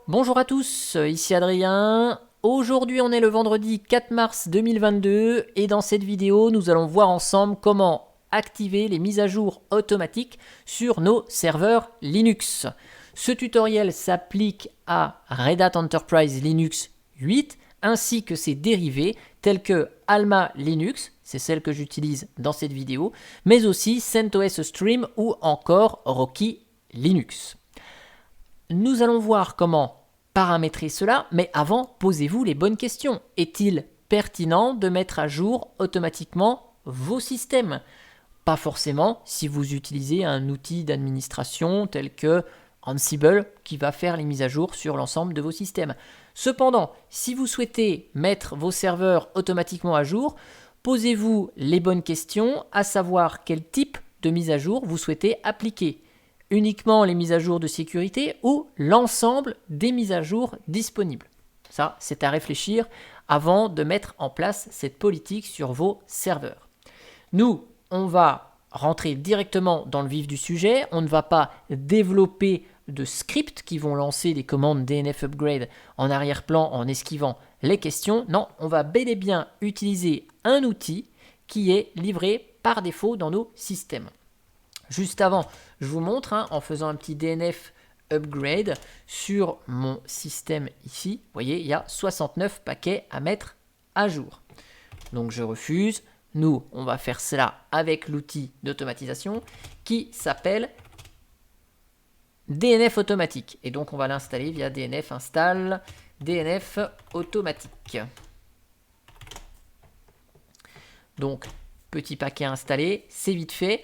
Bonjour à tous, ici Adrien. Aujourd'hui on est le vendredi 4 mars 2022 et dans cette vidéo nous allons voir ensemble comment activer les mises à jour automatiques sur nos serveurs Linux. Ce tutoriel s'applique à Red Hat Enterprise Linux 8 ainsi que ses dérivés tels que Alma Linux, c'est celle que j'utilise dans cette vidéo, mais aussi CentOS Stream ou encore Rocky Linux. Nous allons voir comment paramétrer cela, mais avant, posez-vous les bonnes questions. Est-il pertinent de mettre à jour automatiquement vos systèmes? Pas forcément si vous utilisez un outil d'administration tel que Ansible qui va faire les mises à jour sur l'ensemble de vos systèmes. Cependant, si vous souhaitez mettre vos serveurs automatiquement à jour, posez-vous les bonnes questions, à savoir quel type de mise à jour vous souhaitez appliquer. Uniquement les mises à jour de sécurité ou l'ensemble des mises à jour disponibles. Ça, c'est à réfléchir avant de mettre en place cette politique sur vos serveurs. Nous, on va rentrer directement dans le vif du sujet. On ne va pas développer de scripts qui vont lancer des commandes DNF upgrade en arrière-plan en esquivant les questions. Non, on va bel et bien utiliser un outil qui est livré par défaut dans nos systèmes. Juste avant, je vous montre en faisant un petit DNF upgrade sur mon système ici. Vous voyez, il y a 69 paquets à mettre à jour. Donc je refuse. Nous, on va faire cela avec l'outil d'automatisation qui s'appelle DNF automatique. Et donc on va l'installer via DNF install DNF automatique. Donc petit paquet installé, c'est vite fait.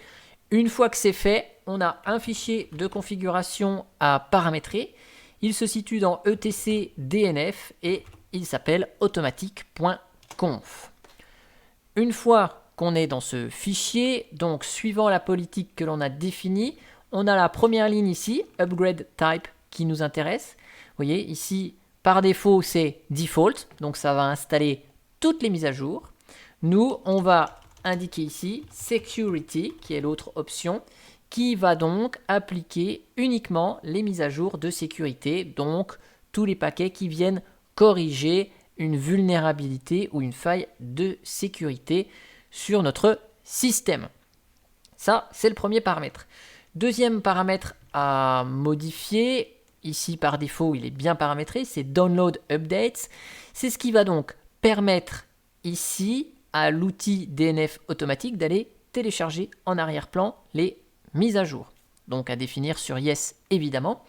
Une fois que c'est fait, on a un fichier de configuration à paramétrer. Il se situe dans etc DNF et il s'appelle automatique.conf. Une fois qu'on est dans ce fichier, donc suivant la politique que l'on a définie, on a la première ligne ici, upgrade type, qui nous intéresse. Vous voyez, ici, par défaut, c'est default, donc ça va installer toutes les mises à jour. Nous, on va indiqué ici, Security, qui est l'autre option, qui va donc appliquer uniquement les mises à jour de sécurité, donc tous les paquets qui viennent corriger une vulnérabilité ou une faille de sécurité sur notre système. Ça, c'est le premier paramètre. Deuxième paramètre à modifier, ici par défaut, il est bien paramétré, c'est Download Updates. C'est ce qui va donc permettre ici à l'outil DNF automatique d'aller télécharger en arrière-plan les mises à jour. Donc à définir sur Yes évidemment.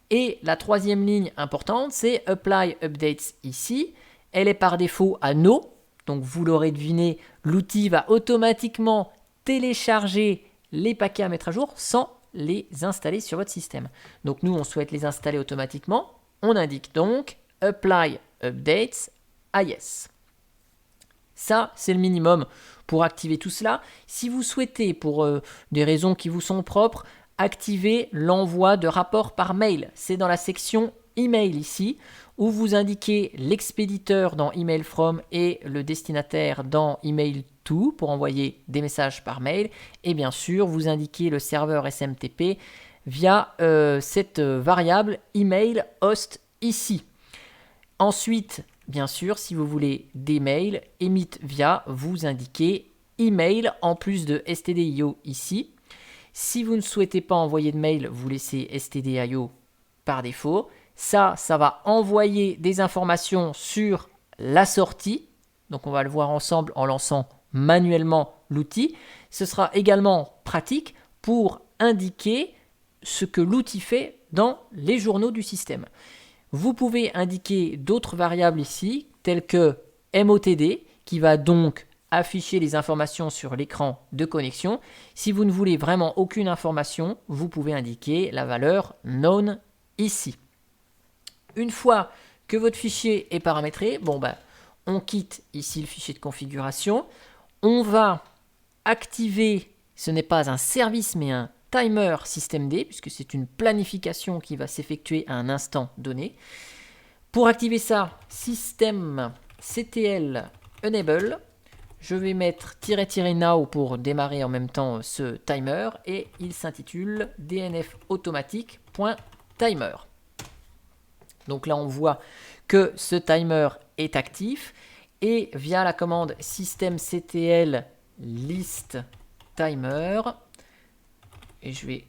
Et la troisième ligne importante, c'est Apply Updates ici. Elle est par défaut à No. Donc vous l'aurez deviné, l'outil va automatiquement télécharger les paquets à mettre à jour sans les installer sur votre système. Donc nous, on souhaite les installer automatiquement. On indique donc Apply Updates à Yes. Ça, c'est le minimum pour activer tout cela. Si vous souhaitez, pour des raisons qui vous sont propres, activer l'envoi de rapports par mail, c'est dans la section email ici, où vous indiquez l'expéditeur dans email from et le destinataire dans email to pour envoyer des messages par mail. Et bien sûr, vous indiquez le serveur SMTP via cette variable email host ici. Ensuite, bien sûr, si vous voulez des mails, emit via, vous indiquez email en plus de stdio ici. Si vous ne souhaitez pas envoyer de mail, vous laissez stdio par défaut. Ça va envoyer des informations sur la sortie. Donc on va le voir ensemble en lançant manuellement l'outil. Ce sera également pratique pour indiquer ce que l'outil fait dans les journaux du système. Vous pouvez indiquer d'autres variables ici, telles que MOTD, qui va donc afficher les informations sur l'écran de connexion. Si vous ne voulez vraiment aucune information, vous pouvez indiquer la valeur None ici. Une fois que votre fichier est paramétré, on quitte ici le fichier de configuration. On va activer, ce n'est pas un service, mais un timer systemd, puisque c'est une planification qui va s'effectuer à un instant donné. Pour activer ça, systemctl enable, je vais mettre --now pour démarrer en même temps ce timer, et il s'intitule dnf automatique.timer. Donc là, on voit que ce timer est actif. Et via la commande systemctl list timer, et je vais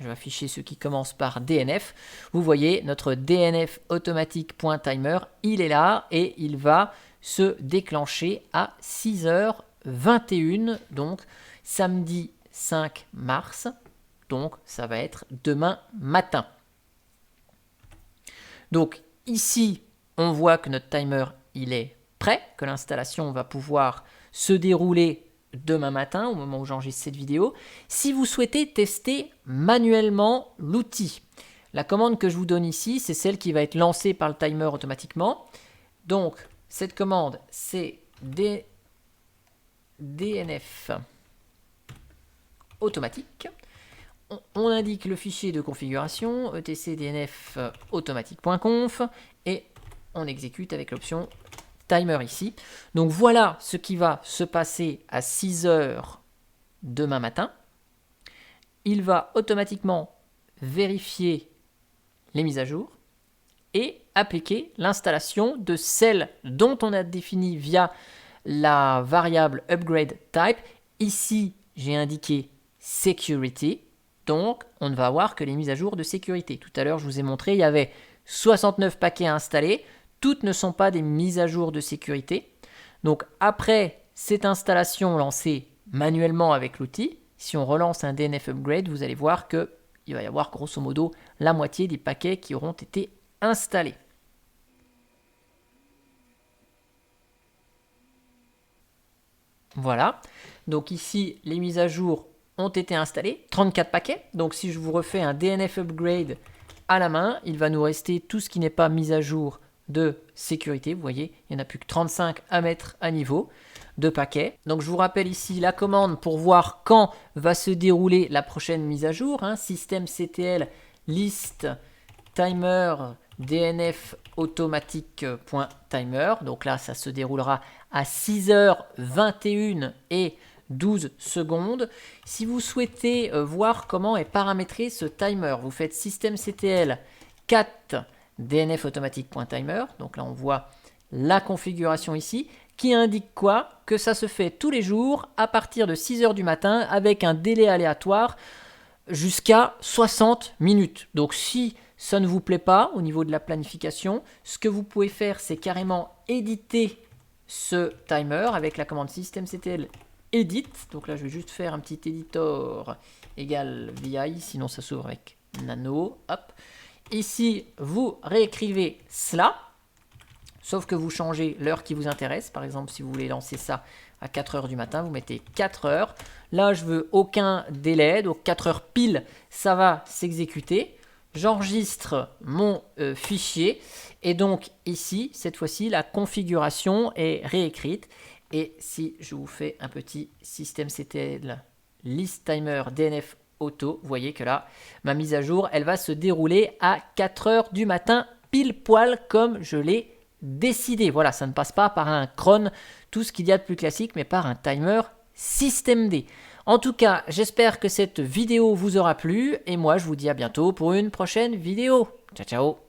afficher ceux qui commencent par DNF. Vous voyez, notre DNF automatique.timer, il est là et il va se déclencher à 6h21, donc samedi 5 mars. Donc, ça va être demain matin. Donc, ici, on voit que notre timer, il est prêt, que l'installation va pouvoir se dérouler demain matin, au moment où j'enregistre cette vidéo. Si vous souhaitez tester manuellement l'outil, la commande que je vous donne ici, c'est celle qui va être lancée par le timer automatiquement. Donc, cette commande, c'est DNF automatique. On indique le fichier de configuration, etc.dnf automatique.conf, et on exécute avec l'option timer ici. Donc voilà ce qui va se passer à 6h demain matin. Il va automatiquement vérifier les mises à jour et appliquer l'installation de celle dont on a défini via la variable upgrade type. Ici, j'ai indiqué security. Donc, on ne va avoir que les mises à jour de sécurité. Tout à l'heure, je vous ai montré, il y avait 69 paquets à installer. Toutes ne sont pas des mises à jour de sécurité. Donc, après cette installation lancée manuellement avec l'outil, si on relance un DNF upgrade, vous allez voir qu'il va y avoir grosso modo la moitié des paquets qui auront été installés. Voilà. Donc ici, les mises à jour ont été installés, 34 paquets. Donc si je vous refais un DNF upgrade à la main, il va nous rester tout ce qui n'est pas mis à jour de sécurité. Vous voyez, il n'y en a plus que 35 à mettre à niveau de paquets. Donc je vous rappelle ici la commande pour voir quand va se dérouler la prochaine mise à jour. Systemctl list timer dnf automatique.timer. Donc là, ça se déroulera à 6h21 et 12 secondes. Si vous souhaitez voir comment est paramétré ce timer, vous faites systemctl cat dnf automatique.timer. Donc là, on voit la configuration ici qui indique quoi? Que ça se fait tous les jours à partir de 6h du matin avec un délai aléatoire jusqu'à 60 minutes. Donc si ça ne vous plaît pas au niveau de la planification, ce que vous pouvez faire, c'est carrément éditer ce timer avec la commande systemctl edit. Donc là, je vais juste faire un petit editor égal vi, sinon ça s'ouvre avec nano. Hop. Ici, vous réécrivez cela, sauf que vous changez l'heure qui vous intéresse. Par exemple, si vous voulez lancer ça à 4h du matin, vous mettez 4h. Là, je veux aucun délai, donc 4h pile, ça va s'exécuter. J'enregistre mon fichier et donc ici, cette fois-ci, la configuration est réécrite. Et si je vous fais un petit systemctl list timer dnf auto, vous voyez que là, ma mise à jour, elle va se dérouler à 4h du matin, pile poil comme je l'ai décidé. Voilà, ça ne passe pas par un cron, tout ce qu'il y a de plus classique, mais par un timer systemd. En tout cas, j'espère que cette vidéo vous aura plu et moi, je vous dis à bientôt pour une prochaine vidéo. Ciao, ciao!